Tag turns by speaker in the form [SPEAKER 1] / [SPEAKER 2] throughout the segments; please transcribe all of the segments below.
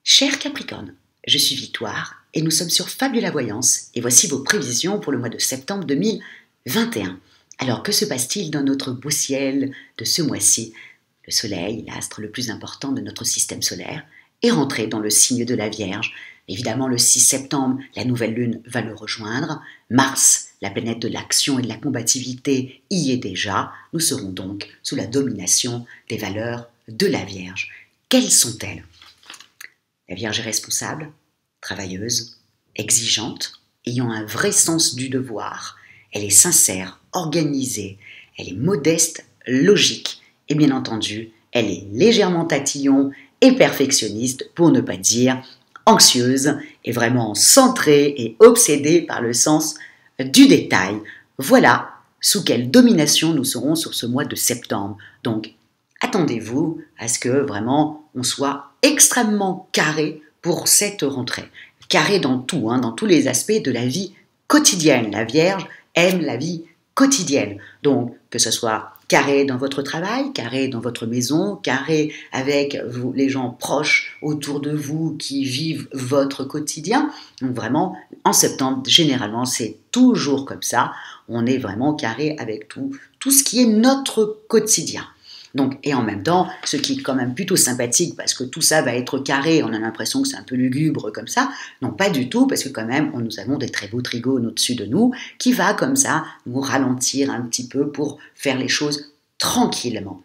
[SPEAKER 1] Cher Capricorne, je suis Victoire et nous sommes sur Fabiola Voyance et voici vos prévisions pour le mois de septembre 2021. Alors que se passe-t-il dans notre beau ciel de ce mois-ci? Le soleil, l'astre le plus important de notre système solaire, est rentré dans le signe de la Vierge. Évidemment, le 6 septembre, la nouvelle lune va le rejoindre. Mars, la planète de l'action et de la combativité, y est déjà. Nous serons donc sous la domination des valeurs de la Vierge. Quelles sont-elles? La Vierge est responsable, travailleuse, exigeante, ayant un vrai sens du devoir. Elle est sincère, organisée, elle est modeste, logique et bien entendu, elle est légèrement tatillon et perfectionniste, pour ne pas dire anxieuse et vraiment centrée et obsédée par le sens du détail. Voilà sous quelle domination nous serons sur ce mois de septembre. Donc, attendez-vous à ce que vraiment on soit extrêmement carré pour cette rentrée. Carré dans tout, dans tous les aspects de la vie quotidienne. La Vierge aime la vie quotidienne. Donc, que ce soit carré dans votre travail, carré dans votre maison, carré avec vous, les gens proches autour de vous qui vivent votre quotidien. Donc vraiment, en septembre, généralement, c'est toujours comme ça. On est vraiment carré avec tout ce qui est notre quotidien. Donc, et en même temps, ce qui est quand même plutôt sympathique, parce que tout ça va être carré, on a l'impression que c'est un peu lugubre comme ça. Non, pas du tout, parce que quand même, nous avons des très beaux trigones au-dessus de nous, qui va comme ça nous ralentir un petit peu pour faire les choses tranquillement.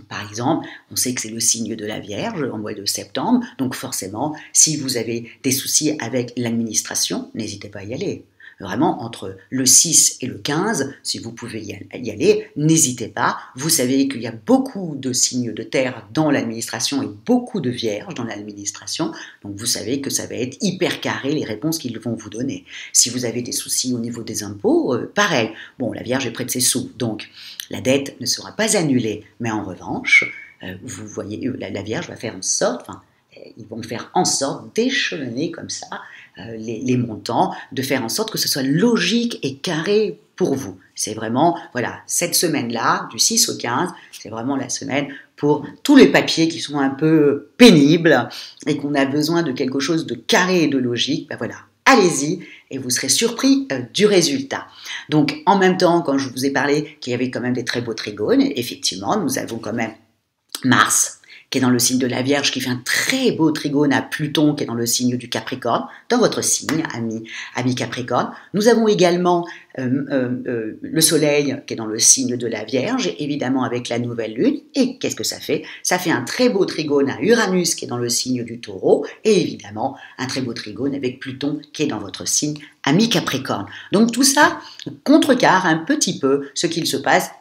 [SPEAKER 1] Par exemple, on sait que c'est le signe de la Vierge en mois de septembre, donc forcément, si vous avez des soucis avec l'administration, n'hésitez pas à y aller. Vraiment, entre le 6 et le 15, si vous pouvez y aller, n'hésitez pas. Vous savez qu'il y a beaucoup de signes de terre dans l'administration et beaucoup de vierges dans l'administration. Donc, vous savez que ça va être hyper carré les réponses qu'ils vont vous donner. Si vous avez des soucis au niveau des impôts, pareil. Bon, la Vierge est près de ses sous, donc la dette ne sera pas annulée. Mais en revanche, vous voyez, la Vierge va faire en sorte, ils vont faire en sorte d'échelonner comme ça les montants, de faire en sorte que ce soit logique et carré pour vous. C'est vraiment, voilà, cette semaine-là, du 6 au 15, c'est vraiment la semaine pour tous les papiers qui sont un peu pénibles et qu'on a besoin de quelque chose de carré et de logique. Ben voilà, allez-y et vous serez surpris du résultat. Donc, en même temps, quand je vous ai parlé qu'il y avait quand même des très beaux trigones, effectivement, nous avons quand même Mars, qui est dans le signe de la Vierge, qui fait un très beau trigone à Pluton, qui est dans le signe du Capricorne, dans votre signe, ami Capricorne. Nous avons également le Soleil, qui est dans le signe de la Vierge, évidemment avec la nouvelle Lune. Et qu'est-ce que ça fait? Ça fait un très beau trigone à Uranus, qui est dans le signe du Taureau, et évidemment un très beau trigone avec Pluton, qui est dans votre signe, ami Capricorne. Donc tout ça contrecarre un petit peu ce qu'il se passe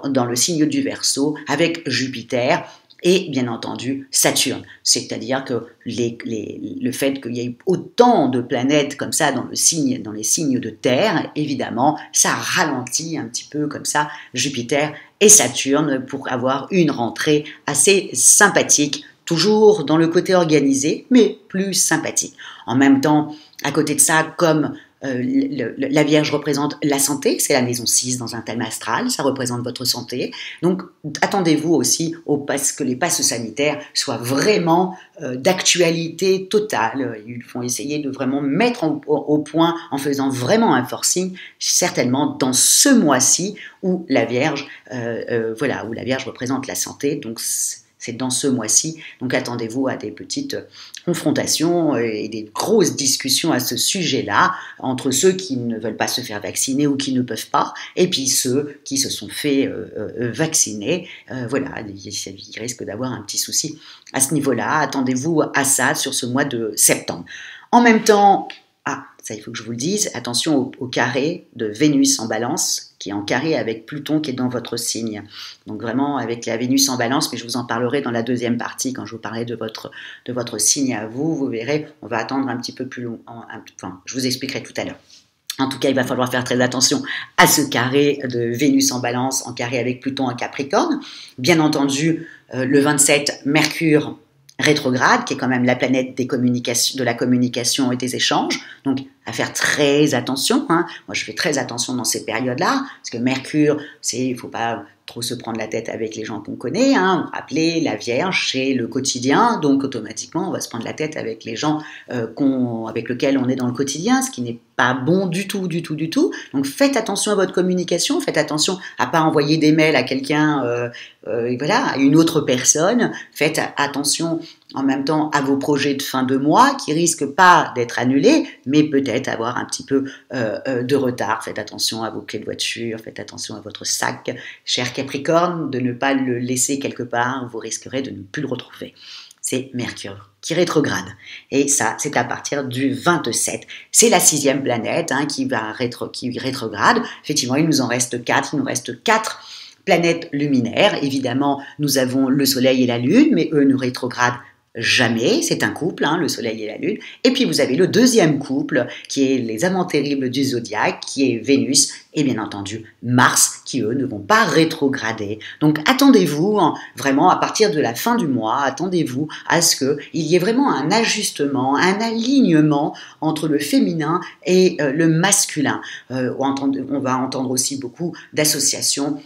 [SPEAKER 1] dans le signe du Verseau, avec Jupiter, et bien entendu Saturne. C'est-à-dire que le fait qu'il y ait autant de planètes comme ça dans les signes de terre, évidemment, ça ralentit un petit peu comme ça Jupiter et Saturne pour avoir une rentrée assez sympathique, toujours dans le côté organisé, mais plus sympathique. En même temps, à côté de ça, comme la Vierge représente la santé, c'est la maison 6 dans un thème astral, ça représente votre santé. Donc, attendez-vous aussi à que les passes sanitaires soient vraiment d'actualité totale. Ils vont essayer de vraiment mettre au point en faisant vraiment un forcing, certainement dans ce mois-ci où la Vierge, où la Vierge représente la santé. Donc, c'est dans ce mois-ci, donc attendez-vous à des petites confrontations et des grosses discussions à ce sujet-là, entre ceux qui ne veulent pas se faire vacciner ou qui ne peuvent pas, et puis ceux qui se sont fait vacciner. Il risque d'avoir un petit souci à ce niveau-là. Attendez-vous à ça sur ce mois de septembre. En même temps, ça il faut que je vous le dise, attention au carré de Vénus en Balance, qui est en carré avec Pluton qui est dans votre signe. Donc vraiment avec la Vénus en Balance, mais je vous en parlerai dans la deuxième partie quand je vous parlerai de votre signe à vous. Vous verrez, on va attendre un petit peu plus long. Je vous expliquerai tout à l'heure. En tout cas, il va falloir faire très attention à ce carré de Vénus en Balance, en carré avec Pluton en Capricorne. Bien entendu, le 27, Mercure rétrograde, qui est quand même la planète de la communication et des échanges, donc à faire très attention. Hein. Moi, je fais très attention dans ces périodes-là, parce que Mercure, il ne faut pas trop se prendre la tête avec les gens qu'on connaît. Hein. Rappelez, la Vierge, c'est le quotidien, donc automatiquement, on va se prendre la tête avec les gens avec lesquels on est dans le quotidien, ce qui n'est pas bon du tout, du tout, du tout. Donc faites attention à votre communication, faites attention à pas envoyer des mails à quelqu'un, voilà, à une autre personne. Faites attention en même temps à vos projets de fin de mois qui risquent pas d'être annulés, mais peut-être avoir un petit peu de retard. Faites attention à vos clés de voiture, faites attention à votre sac, cher Capricorne, de ne pas le laisser quelque part, vous risquerez de ne plus le retrouver. C'est Mercure qui rétrograde. Et ça, c'est à partir du 27. C'est la 6e planète hein, qui rétrograde. Effectivement, il nous en reste 4. Il nous reste 4 planètes luminaires. Évidemment, nous avons le Soleil et la Lune, mais eux ne rétrogradent jamais, c'est un couple, hein, le Soleil et la Lune. Et puis vous avez le deuxième couple, qui est les amants terribles du zodiaque, qui est Vénus et bien entendu Mars, qui eux ne vont pas rétrograder. Donc attendez-vous, hein, vraiment à partir de la fin du mois, attendez-vous à ce qu'il y ait vraiment un ajustement, un alignement entre le féminin et le masculin. On va entendre aussi beaucoup d'associations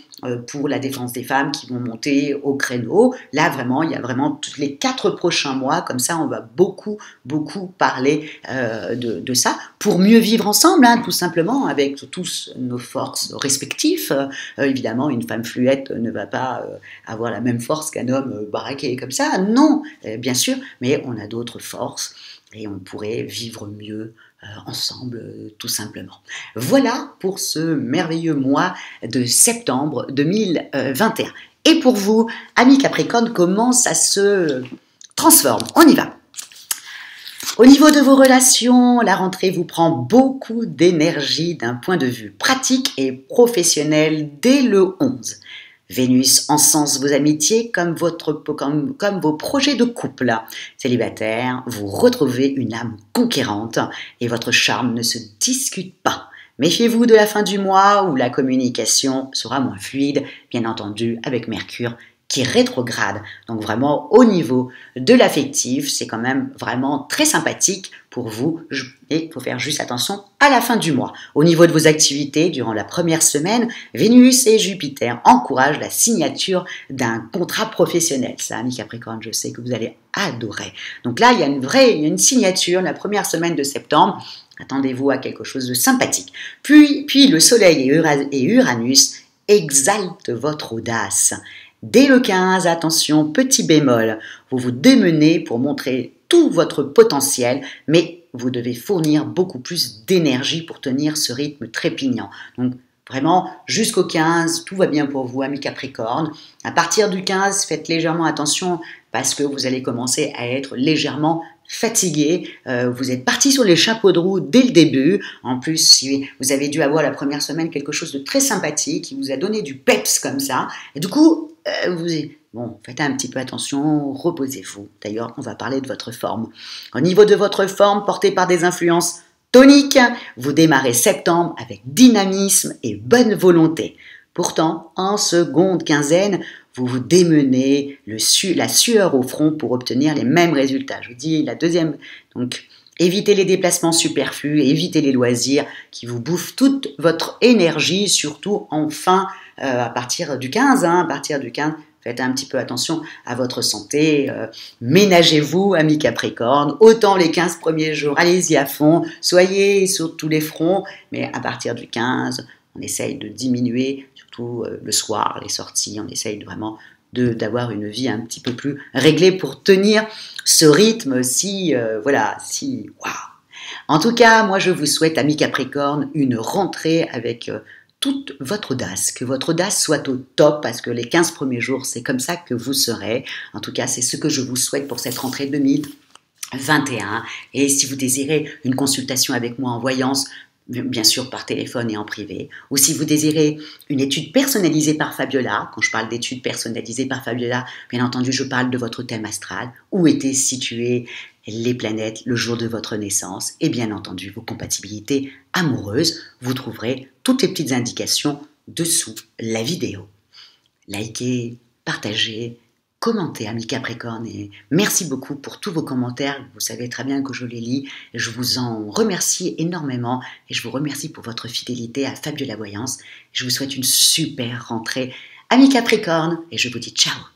[SPEAKER 1] pour la défense des femmes qui vont monter au créneau. Là, vraiment, il y a vraiment tous les 4 prochains mois, comme ça, on va beaucoup parler de ça, pour mieux vivre ensemble, hein, tout simplement, avec tous nos forces respectives. Évidemment, une femme fluette ne va pas avoir la même force qu'un homme baraqué comme ça, non, bien sûr, mais on a d'autres forces et on pourrait vivre mieux ensemble, tout simplement. Voilà pour ce merveilleux mois de septembre 2021. Et pour vous, amis Capricorne, comment ça se transforme? On y va. Au niveau de vos relations, la rentrée vous prend beaucoup d'énergie d'un point de vue pratique et professionnel dès le 11. Vénus encense vos amitiés comme vos projets de couple. Célibataire, vous retrouvez une âme conquérante et votre charme ne se discute pas. Méfiez-vous de la fin du mois où la communication sera moins fluide, bien entendu avec Mercure qui rétrograde. Donc vraiment au niveau de l'affectif, c'est quand même vraiment très sympathique pour vous et il faut faire juste attention à la fin du mois. Au niveau de vos activités, durant la première semaine, Vénus et Jupiter encouragent la signature d'un contrat professionnel. Ça, amis Capricorne, je sais que vous allez adorer. Donc là, il y a une signature la première semaine de septembre. Attendez-vous à quelque chose de sympathique. Puis le Soleil et Uranus exaltent votre audace. Dès le 15, attention, petit bémol, vous vous démenez pour montrer tout votre potentiel, mais vous devez fournir beaucoup plus d'énergie pour tenir ce rythme trépignant. Donc vraiment, jusqu'au 15, tout va bien pour vous, amis Capricorne. À partir du 15, faites légèrement attention parce que vous allez commencer à être légèrement fatigué, vous êtes parti sur les chapeaux de roue dès le début. En plus, si vous avez dû avoir la première semaine quelque chose de très sympathique qui vous a donné du peps comme ça, et du coup, faites un petit peu attention, reposez-vous. D'ailleurs, on va parler de votre forme. Au niveau de votre forme, portée par des influences toniques, vous démarrez septembre avec dynamisme et bonne volonté. Pourtant, en seconde quinzaine, vous vous démenez la sueur au front pour obtenir les mêmes résultats. Je vous dis la deuxième. Donc, évitez les déplacements superflus, évitez les loisirs qui vous bouffent toute votre énergie, surtout à partir du 15. À partir du 15, faites un petit peu attention à votre santé. Ménagez-vous, amis Capricorne. Autant les 15 premiers jours, allez-y à fond. Soyez sur tous les fronts. Mais à partir du 15, on essaye de diminuer, surtout le soir, les sorties. On essaye vraiment d'avoir une vie un petit peu plus réglée pour tenir ce rythme waouh. En tout cas, moi je vous souhaite, amis Capricorne, une rentrée avec toute votre audace, que votre audace soit au top, parce que les 15 premiers jours, c'est comme ça que vous serez. En tout cas, c'est ce que je vous souhaite pour cette rentrée 2021. Et si vous désirez une consultation avec moi en voyance, bien sûr par téléphone et en privé, ou si vous désirez une étude personnalisée par Fabiola, quand je parle d'études personnalisées par Fabiola, bien entendu je parle de votre thème astral, où étaient situées les planètes le jour de votre naissance, et bien entendu vos compatibilités amoureuses, vous trouverez toutes les petites indications dessous la vidéo. Likez, partagez, commentez, amis Capricorne, et merci beaucoup pour tous vos commentaires. Vous savez très bien que je les lis. Je vous en remercie énormément et je vous remercie pour votre fidélité à Fabiola Voyance. Je vous souhaite une super rentrée, amis Capricorne, et je vous dis ciao.